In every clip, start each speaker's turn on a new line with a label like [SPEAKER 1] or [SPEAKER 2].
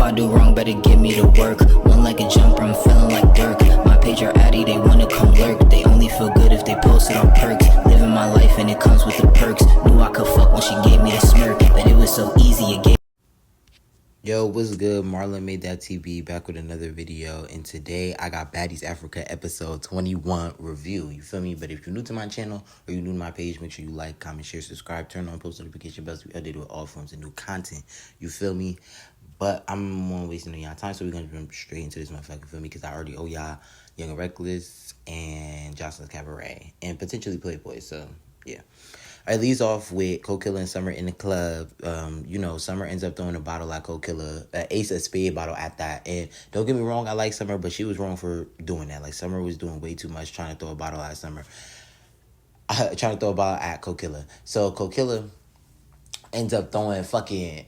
[SPEAKER 1] I do wrong, better give me the work. One like a jumper, I'm feeling like Dirk. My page are addy, they wanna come lurk. They only feel good if they post it on perks. Living my life and it comes with the perks. Knew I could fuck when she gave me the smirk, but it was so easy, it gave.
[SPEAKER 2] Yo, what's good? MarlonmadethatTV back with another video, and today I got Baddies Africa episode 21 review. You feel me? But if you're new to my channel or you're new to my page, make sure you like, comment, share, subscribe, turn on post notification bells. We update with all forms of new content. You feel me? But I'm not wasting y'all time, so we're gonna jump straight into this motherfucker. Feel me? Because I already owe y'all Young and Reckless and Jocelyn's Cabaret and potentially Playboy. So yeah. I leads off with Cold Killer and Summer in the club. Summer ends up throwing a bottle at Cold Killer, ace of spade bottle at that. And don't get me wrong, I like Summer, but she was wrong for doing that. Like, Summer was doing way too much trying to throw a bottle at Summer. Trying to throw a bottle at Cold Killer. So Cold Killer ends up throwing fucking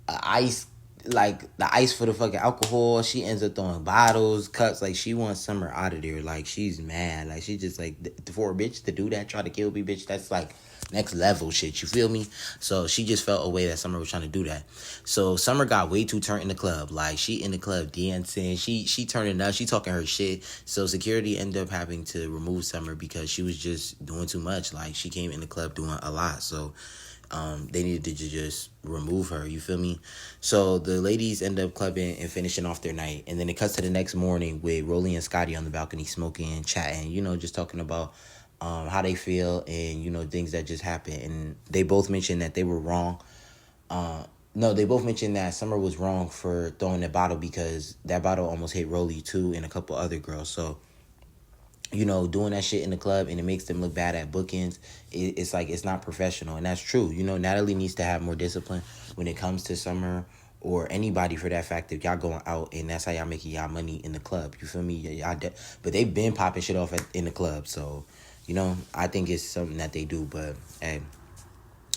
[SPEAKER 2] ice, like the ice for the fucking alcohol. She ends up throwing bottles, cups. Like, she wants Summer out of there. Like, she's mad. Like, she just like, for a bitch to do that, try to kill me, bitch, that's like next level shit, you feel me? So she just felt a way that Summer was trying to do that. So Summer got way too turned in the club. Like, she in the club dancing, she turning up, she talking her shit. So security ended up having to remove Summer because she was just doing too much. Like, she came in the club doing a lot. So they needed to just remove her, you feel me? So the ladies end up clubbing and finishing off their night. And then it cuts to the next morning with Rolly and Scotty on the balcony smoking, chatting, just talking about how they feel and, things that just happened. And they both mentioned that they were wrong. They both mentioned that Summer was wrong for throwing that bottle because that bottle almost hit Rolly too and a couple other girls. So, doing that shit in the club and it makes them look bad at bookings, it's like, it's not professional. And that's true. Natalie needs to have more discipline when it comes to Summer or anybody for that fact if y'all going out and that's how y'all making y'all money in the club. You feel me? But they've been popping shit off in the club. So, I think it's something that they do, but hey.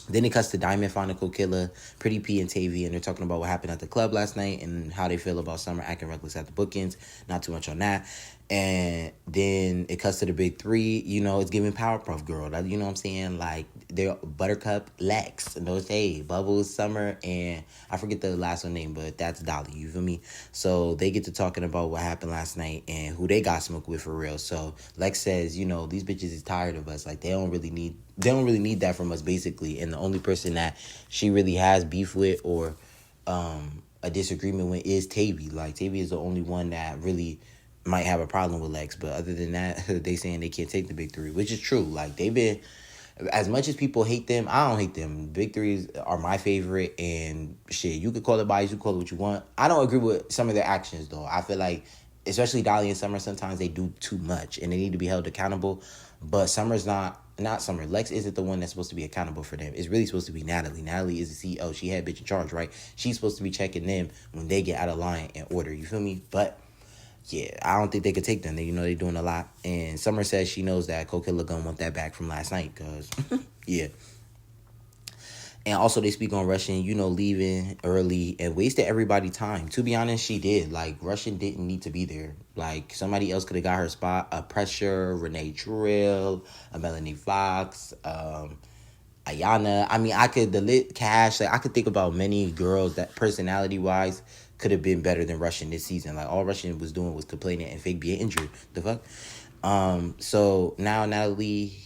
[SPEAKER 2] Then it cuts to Diamond, Cold Killer, Pretty P, and Tavy, and they're talking about what happened at the club last night and how they feel about Summer acting reckless at the bookings. Not too much on that. And then it cuts to the big three. It's giving Powerpuff Girl. You know what I'm saying? Like, they're Buttercup, Lex, Nose, Bubbles, Summer, and I forget the last one name, but that's Dolly. You feel me? So they get to talking about what happened last night and who they got smoked with for real. So Lex says, these bitches is tired of us. Like, they don't really need that from us, basically. And the only person that she really has beef with or a disagreement with is Tavy. Like, Tavy is the only one that really might have a problem with Lex. But other than that, they saying they can't take the big three, which is true. Like, they've been, as much as people hate them, I don't hate them. Big threes are my favorite, and shit, you could call it bias, you call it what you want. I don't agree with some of their actions, though. I feel like, especially Dolly and Summer, sometimes they do too much, and they need to be held accountable. But Summer's not Summer. Lex isn't the one that's supposed to be accountable for them. It's really supposed to be Natalie. Natalie is the CEO. She had bitch in charge, right? She's supposed to be checking them when they get out of line and order. You feel me? But yeah, I don't think they could take them. They're doing a lot. And Summer says she knows that Cold Killer gonna want that back from last night, cause yeah. And also they speak on Russian, leaving early and wasted everybody's time. To be honest, she did. Like, Russian didn't need to be there. Like, somebody else could have got her spot. A Pressure, Renee Drill, a Melanie Fox, Ayana. I mean, the Lit Cash. Like, I could think about many girls that personality-wise could have been better than Russian this season. Like, all Russian was doing was complaining and fake being injured. The fuck? So now Natalie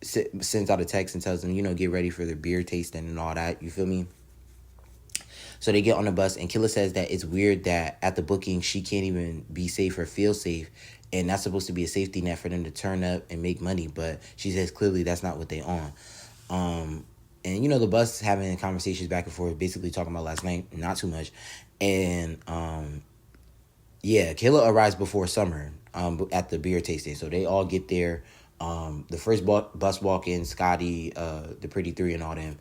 [SPEAKER 2] sends out a text and tells them, get ready for the beer tasting and all that. You feel me? So they get on the bus, and Killer says that it's weird that at the booking, she can't even be safe or feel safe. And that's supposed to be a safety net for them to turn up and make money. But she says clearly that's not what they on. And, the bus having conversations back and forth, basically talking about last night, not too much. And, Killer arrives before Summer at the beer tasting. So they all get there. The first bus walk in, Scotty, the Pretty Three and all them.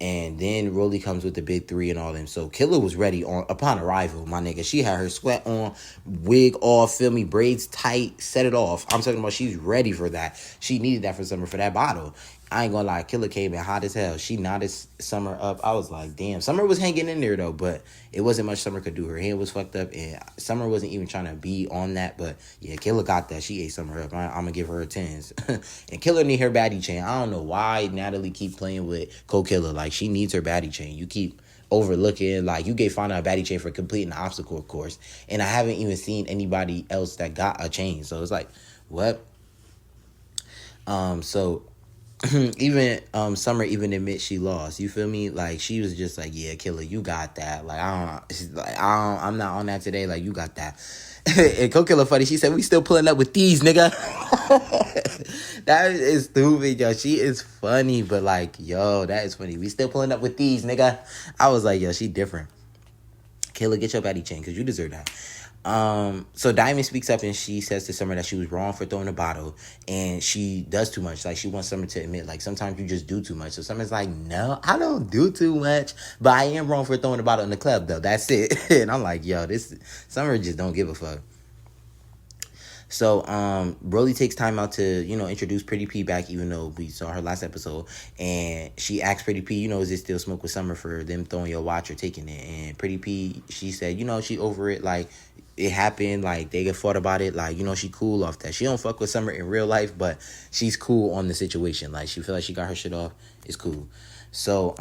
[SPEAKER 2] And then Rolly comes with the big three and all them. So Killer was ready upon arrival, my nigga. She had her sweat on, wig off, feel me, braids tight, set it off. I'm talking about she's ready for that. She needed that for Summer for that bottle. I ain't gonna lie, Killer came in hot as hell. She knotted Summer up. I was like, damn. Summer was hanging in there, though, but it wasn't much Summer could do. Her hand was fucked up, and Summer wasn't even trying to be on that, but yeah, Killer got that. She ate Summer up. I'm gonna give her a 10s. And Killer need her baddie chain. I don't know why Natalie keep playing with Cold Killer. Like, she needs her baddie chain. You keep overlooking. Like, you get found out a baddie chain for completing the obstacle course, and I haven't even seen anybody else that got a chain. So it's like, what? So even Summer even admits she lost. You feel me? Like, she was just like, yeah, Killer, you got that. Like, I'm not on that today. Like, you got that. And Killer funny, she said, we still pulling up with these, nigga. That is stupid, yo. She is funny, but like, yo, that is funny. We still pulling up with these, nigga. I was like, yo, she different. Killer, get your baddie chain, because you deserve that. So Diamond speaks up and she says to Summer that she was wrong for throwing the bottle, and she does too much. Like, she wants Summer to admit, like, sometimes you just do too much. So Summer's like, no, I don't do too much, but I am wrong for throwing the bottle in the club, though. That's it. And I'm like, yo, this Summer just don't give a fuck. So, Broly takes time out to, introduce Pretty P back, even though we saw her last episode. And she asked Pretty P, is it still smoke with Summer for them throwing your watch or taking it? And Pretty P, she said, she over it. Like, it happened. Like, they get fought about it. Like, she cool off that. She don't fuck with Summer in real life, but she's cool on the situation. Like, she feel like she got her shit off. It's cool. So,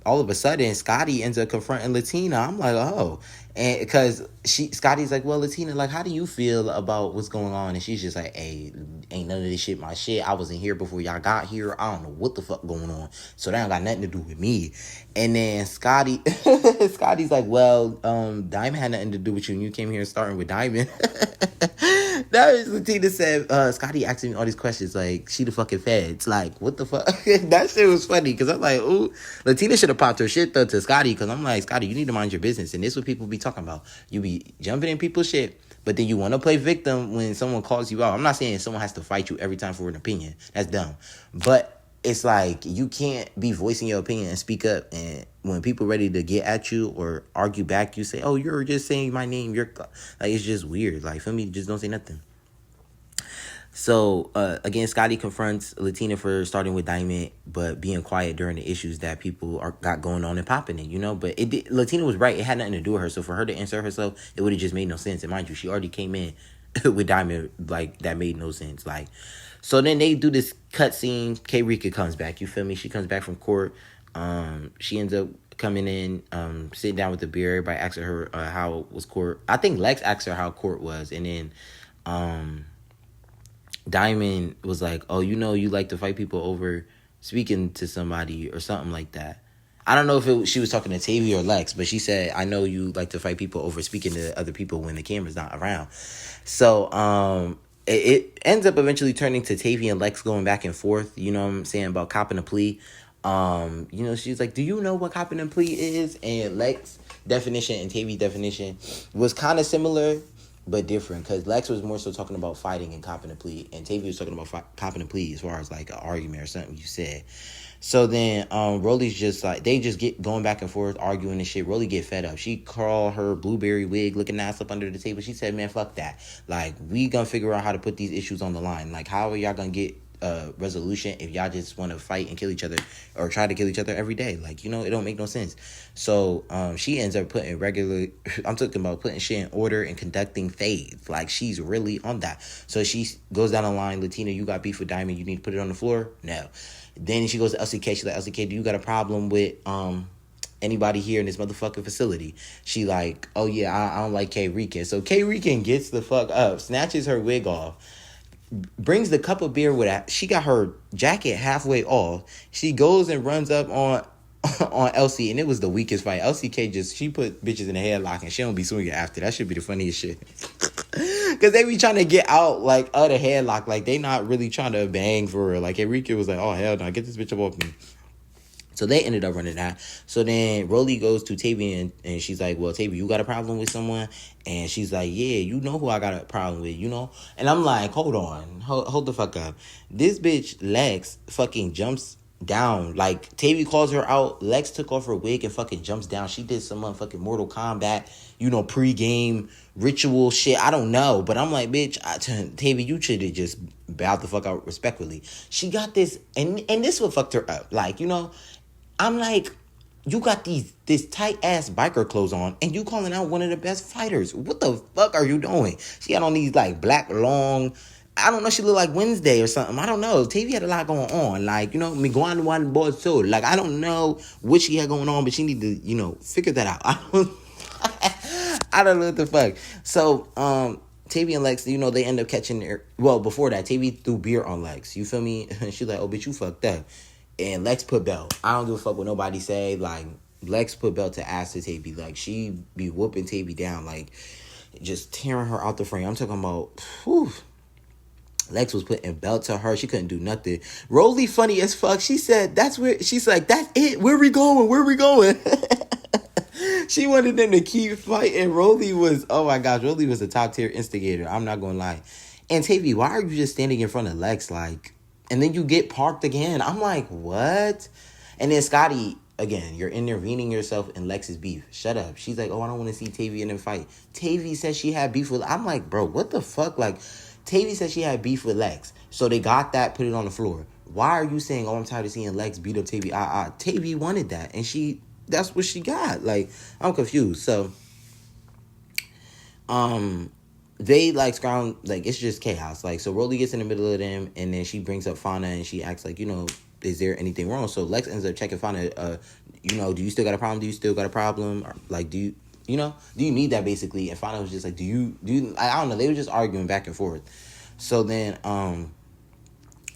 [SPEAKER 2] all of a sudden, Scotty ends up confronting Latina. I'm like, oh. And because Scotty's like, well, Latina, like, how do you feel about what's going on? And she's just like, hey, ain't none of this shit my shit. I wasn't here before y'all got here. I don't know what the fuck going on. So that don't got nothing to do with me. And then Scotty's like, well, Diamond had nothing to do with you, and you came here starting with Diamond. That was Latina said, Scotty asking me all these questions, like, she the fucking feds. Like, what the fuck? That shit was funny, because I'm like, ooh, Latina should have popped her shit, though, to Scotty, because I'm like, Scotty, you need to mind your business, and this is what people be talking about. You be jumping in people's shit, but then you want to play victim when someone calls you out. I'm not saying someone has to fight you every time for an opinion. That's dumb. But it's like, you can't be voicing your opinion and speak up, and when people ready to get at you or argue back, you say, oh, you're just saying my name. You're like, it's just weird. Like, feel me? Just don't say nothing. So, again, Scotty confronts Latina for starting with Diamond, but being quiet during the issues that people got going on and popping it, But Latina was right. It had nothing to do with her. So for her to insert herself, it would have just made no sense. And mind you, she already came in with Diamond, like, that made no sense. Like, so then they do this cutscene. K Rika comes back. You feel me? She comes back from court. She ends up coming in, sitting down with the beer. Everybody asks her how was court. I think Lex asked her how court was, and then Diamond was like, oh, you like to fight people over speaking to somebody or something like that. I don't know if she was talking to Tavy or Lex, but she said, I know you like to fight people over speaking to other people when the camera's not around. So it ends up eventually turning to Tavy and Lex going back and forth, you know what I'm saying, about copping a plea. She's like, do you know what copping a plea is? And Lex definition and Tavy definition was kind of similar, but different, because Lex was more so talking about fighting and copping a plea, and Tavy was talking about copping a plea as far as like an argument or something you said. So then Rolly's just like, they just get going back and forth, arguing and shit. Rolly get fed up. She crawled her blueberry wig looking ass up under the table. She said, man, fuck that. Like, we gonna figure out how to put these issues on the line. Like, how are y'all gonna get resolution if y'all just want to fight and kill each other or try to kill each other every day? Like, it don't make no sense. So she ends up putting I'm talking about putting shit in order and conducting fades. Like, she's really on that. So she goes down the line, Latina, you got beef with Diamond, you need to put it on the floor? No. Then she goes to LCK. She's like, LCK, do you got a problem with anybody here in this motherfucking facility? She like, oh yeah, I don't like K Rican. So K Rican gets the fuck up, snatches her wig off, brings the cup of beer with her. She got her jacket halfway off. She goes and runs up on LC, and it was the weakest fight. LCK she put bitches in a headlock, and she don't be swinging after. That should be the funniest shit. Because they be trying to get out, like, of the headlock. Like, they not really trying to bang for her. Like, Enrique was like, oh, hell no, get this bitch up off me. So they ended up running that. So then Rolly goes to Tavy, and she's like, well, Tavy, you got a problem with someone? And she's like, yeah, you know who I got a problem with, And I'm like, hold on. Hold the fuck up. This bitch, Lex, fucking jumps down. Like, Tavy calls her out. Lex took off her wig and fucking jumps down. She did some motherfucking Mortal Kombat, pre-game ritual shit. I don't know. But I'm like, bitch, Tavy, you should have just bowed the fuck out respectfully. She got this, and this what fucked her up. Like, I'm like, you got this tight-ass biker clothes on, and you calling out one of the best fighters. What the fuck are you doing? She had on these, like, black, long I don't know, she looked like Wednesday or something. I don't know. Tavy had a lot going on. Like, you know, me going one boy too. Like, I don't know what she had going on, but she need to, you know, figure that out. I don't know what the fuck. So, Tavy and Lex, you know, they end up catching their... Well, before that, Tavy threw beer on Lex. You feel me? She's like, oh, bitch, you fucked up. And Lex put belt. I don't give a fuck what nobody say. Like, Lex put belt to ass to Tavy. Like, she be whooping Tavy down. Like, just tearing her out the frame. I'm talking about... Whew. Lex was putting belt to her. She couldn't do nothing. Rolly funny as fuck. She said, that's where... She's like, that's it. Where we going? Where we going? She wanted them to keep fighting. Rolly was... Oh, my gosh. Rolly was a top-tier instigator. I'm not going to lie. And Tavy, why are you just standing in front of Lex? Like... And then you get parked again. I'm like, what? And then Scotty... Again, you're intervening yourself in Lex's beef. Shut up. She's like, oh, I don't want to see Tavy in them fight. Tavy said she had beef with... I'm like, bro, what the fuck? Like... Tavy said she had beef with Lex. So they got that, put it on the floor. Why are you saying, oh, I'm tired of seeing Lex beat up Tavy? Tavy wanted that. And that's what she got. Like, I'm confused. So, they, like, scrounge, like, it's just chaos. Like, so Rolly gets in the middle of them, and then she brings up Fauna, and she acts like, you know, is there anything wrong? So Lex ends up checking Fauna, you know, do you still got a problem? Do you still got a problem? Or, like, do you need that, basically? And Fauna was just like, do you, I don't know. They were just arguing back and forth. So then,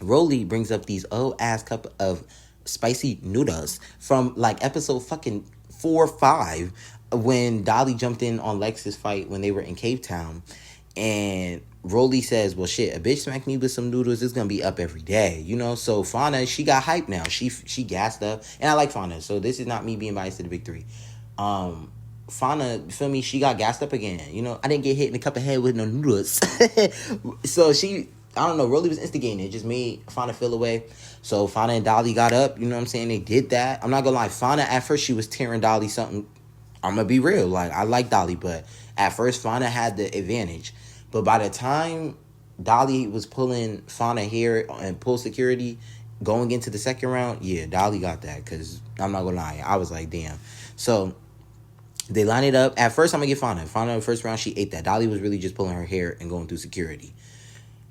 [SPEAKER 2] Rolly brings up these old ass cup of spicy noodles from like episode fucking 4 or 5 when Dolly jumped in on Lex's fight when they were in Cape Town. And Rolly says, well, shit, a bitch smacked me with some noodles. It's going to be up every day, you know? So Fauna, she got hyped now. She gassed up. And I like Fauna. So this is not me being biased to the big three. Fauna, feel me, she got gassed up again. You know, I didn't get hit in the cup of head with no noodles. So I don't know, Rolly was instigating. It just made Fauna feel away. So Fauna and Dolly got up. You know what I'm saying? They did that. I'm not gonna lie. Fauna, at first, she was tearing Dolly something. I'm gonna be real. Like, I like Dolly, but at first, Fauna had the advantage. But by the time Dolly was pulling Fauna hair and pull security going into the second round, yeah, Dolly got that. Because I'm not gonna lie. I was like, damn. So they line it up. At first, I'm going to get Fauna. Fauna, in the first round, she ate that. Dolly was really just pulling her hair and going through security.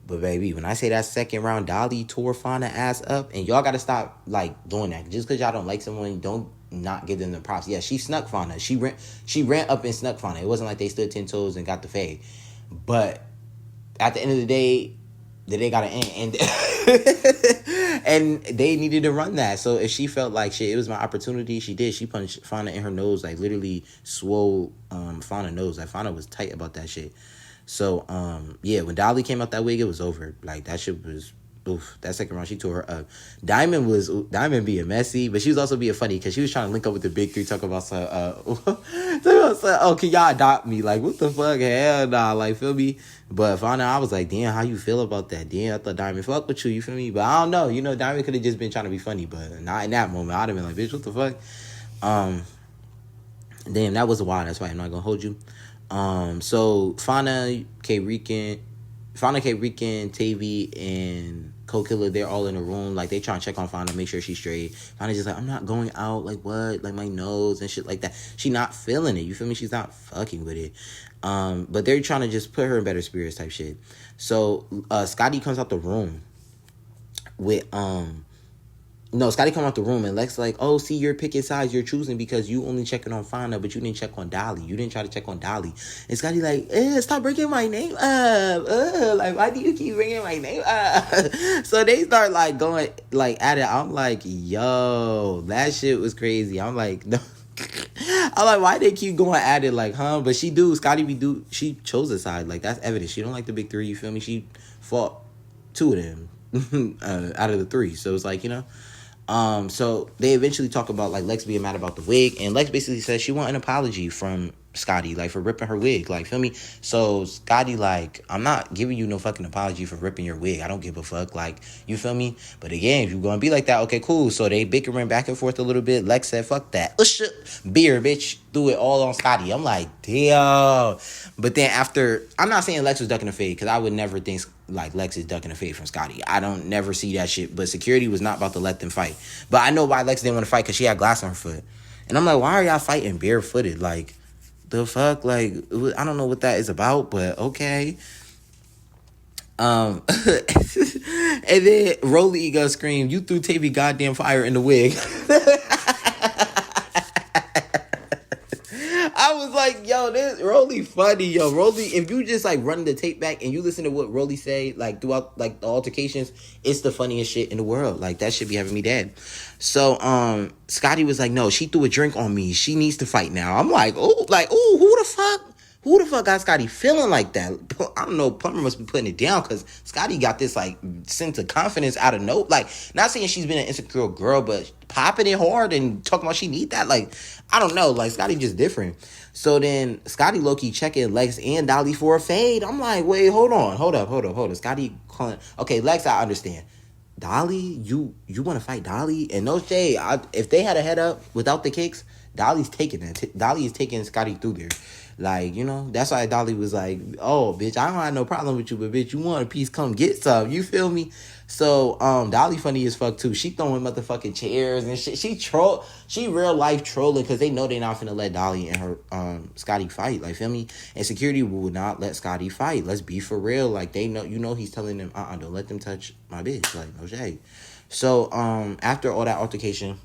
[SPEAKER 2] But, baby, when I say that second round, Dolly tore Fauna ass up. And y'all got to stop, like, doing that. Just because y'all don't like someone, don't not give them the props. Yeah, she snuck Fauna. She ran up and snuck Fauna. It wasn't like they stood 10 toes and got the fade. But at the end of the day got to end. And they needed to run that. So if she felt like shit, it was my opportunity, she did. She punched Fauna in her nose, like literally swole Fauna nose. Like Fauna was tight about that shit. So yeah, when Dolly came out that wig, it was over. Like that shit was oof. That second round, she tore her up. Diamond being messy, but she was also being funny because she was trying to link up with the big three, talk about some oh, can y'all adopt me? Like, what the fuck? Hell nah, like, feel me? But Fauna, I was like, damn, how you feel about that? Damn, I thought Diamond fuck with you feel me? But I don't know, you know, Diamond could have just been trying to be funny, but not in that moment. I'd have been like, bitch, what the fuck? Damn, that was wild. That's why I'm not gonna hold you. So Fauna, K-Rican, Tavy, and Co-Killer, they're all in a room. Like, they trying to check on Fauna, make sure she's straight. Fauna's just like, I'm not going out. Like, what? Like, my nose and shit like that. She not feeling it. You feel me? She's not fucking with it. But they're trying to just put her in better spirits type shit. So, Scotty comes out the room with, Scotty come out the room and Lex like, oh, see, you're picking sides. You're choosing because you only checking on Fauna, but you didn't check on Dolly. You didn't try to check on Dolly. And Scotty like, stop bringing my name up. Like, why do you keep bringing my name up? So they start, like, going, like, at it. I'm like, yo, that shit was crazy. I'm like, no. I'm like, why they keep going at it? Like, huh? But she chose a side. Like, that's evidence. She don't like the big three. You feel me? She fought 2 of them out of the 3. So it's like, you know. So they eventually talk about, like, Lex being mad about the wig, and Lex basically says she want an apology from Scotty, like, for ripping her wig, like, feel me? So Scotty like, I'm not giving you no fucking apology for ripping your wig. I don't give a fuck, like, you feel me? But again, if you're gonna be like that, okay, cool. So they bickering back and forth a little bit. Lex said, fuck that. Beer, bitch. Threw it all on Scotty. I'm like, damn. But then after, I'm not saying Lex was ducking a fade, because I would never think, like, Lex is ducking a fade from Scotty. I don't never see that shit. But security was not about to let them fight. But I know why Lex didn't want to fight, because she had glass on her foot. And I'm like, why are y'all fighting barefooted? Like, the fuck? Like, I don't know what that is about, but okay. And then Rolly gonna scream, "You threw Tavy goddamn fire in the wig." I was like, yo, this Rolly funny, yo. Rolly, if you just like run the tape back and you listen to what Rolly say, like throughout like the altercations, it's the funniest shit in the world. Like that should be having me dead. So Scotty was like, no, she threw a drink on me. She needs to fight now. I'm like, oh, who the fuck? Who the fuck got Scotty feeling like that? I don't know. Plumber must be putting it down because Scotty got this like sense of confidence out of no. Like, not saying she's been an insecure girl, but popping it hard and talking about she need that. Like, I don't know. Like, Scotty just different. So then Scotty low-key checking Lex and Dolly for a fade. I'm like, wait, hold up. Scotty calling. Okay, Lex, I understand. Dolly, you want to fight Dolly? And no shade. If they had a head up without the kicks, Dolly's taking it. Dolly is taking Scotty through there. Like, you know, that's why Dolly was like, oh, bitch, I don't have no problem with you, but bitch, you want a piece, come get some. You feel me? So, Dolly funny as fuck, too. She throwing motherfucking chairs and shit. She real life trolling because they know they not finna let Dolly and her, Scotty fight. Like, feel me? And security will not let Scotty fight. Let's be for real. Like, they know, you know, he's telling them, don't let them touch my bitch. Like, no shade. So, after all that altercation,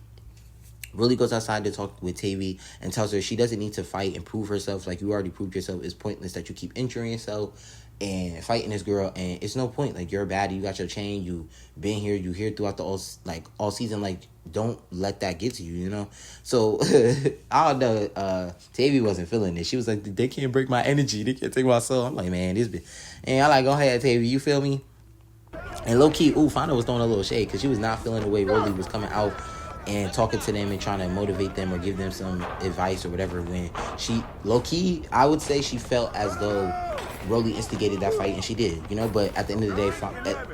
[SPEAKER 2] Rolly goes outside to talk with Tavy and tells her she doesn't need to fight and prove herself. Like, you already proved yourself. It's pointless that you keep injuring yourself and fighting this girl. And it's no point. Like, you're a baddie. You got your chain. You been here. You here throughout the all season. Like, don't let that get to you, you know? So, I don't know. Tavy wasn't feeling it. She was like, they can't break my energy. They can't take my soul. I'm like, man, this bitch. And I like, go ahead, Tavy. You feel me? And low-key, Fonda was throwing a little shade because she was not feeling the way Rolly was coming out and talking to them and trying to motivate them or give them some advice or whatever, when she, low-key, I would say she felt as though Rolly instigated that fight, and she did, you know? But at the end of the day,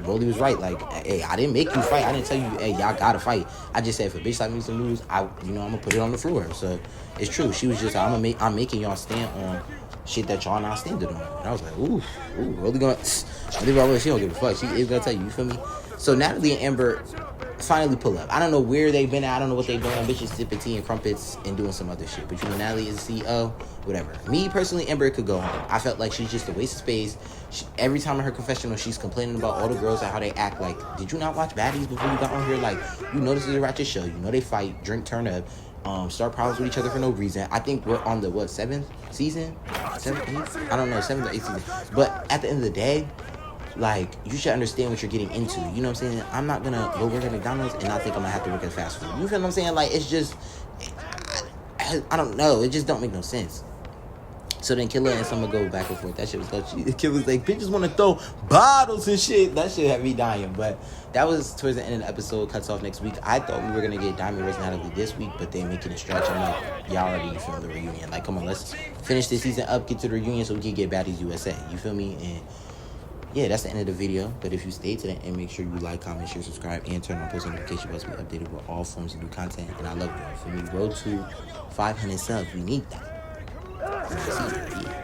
[SPEAKER 2] Rolly was right. Like, hey, I didn't make you fight. I didn't tell you, hey, y'all gotta fight. I just said, if a bitch like me some moves, I'm gonna put it on the floor. So, it's true. She was just, I'm making y'all stand on shit that y'all not standing on. And I was like, ooh, Rolly gonna, she don't give a fuck. She is gonna tell you feel me? So, Natalie and Amber finally pull up. I don't know where they've been at. I don't know what they're doing. Bitches sipping tea and crumpets and doing some other shit. But you know, Natalie is the CEO, whatever. Me, personally, Amber could go home. I felt like she's just a waste of space. Every time in her confessional, she's complaining about all the girls and how they act. Like, did you not watch Baddies before you got on here? Like, you know this is a ratchet show. You know they fight, drink, turn up, start problems with each other for no reason. I think we're on the, 7th season? 7th, 8th? I don't know, 7th or 8th season. But at the end of the day, like, you should understand what you're getting into. You know what I'm saying? I'm not gonna go work at McDonald's and not think I'm gonna have to work at fast food. You feel what I'm saying? Like, it's just, I don't know. It just don't make no sense. So then Killer and Summer go back and forth. That shit was good. Killer's like, bitches want to throw bottles and shit. That shit had me dying. But that was towards the end of the episode. Cuts off next week. I thought we were going to get Diamond Rose Natalie this week, but they making it stretch. I'm like, y'all already filmed the reunion. Like, come on, let's finish this season up, get to the reunion so we can get Baddies USA. You feel me? And yeah, that's the end of the video. But if you stay to the end, make sure you like, comment, share, subscribe, and turn on post notification bells to be updated with all forms of new content. And I love you. For me, road to 500 subs, we need that. See you.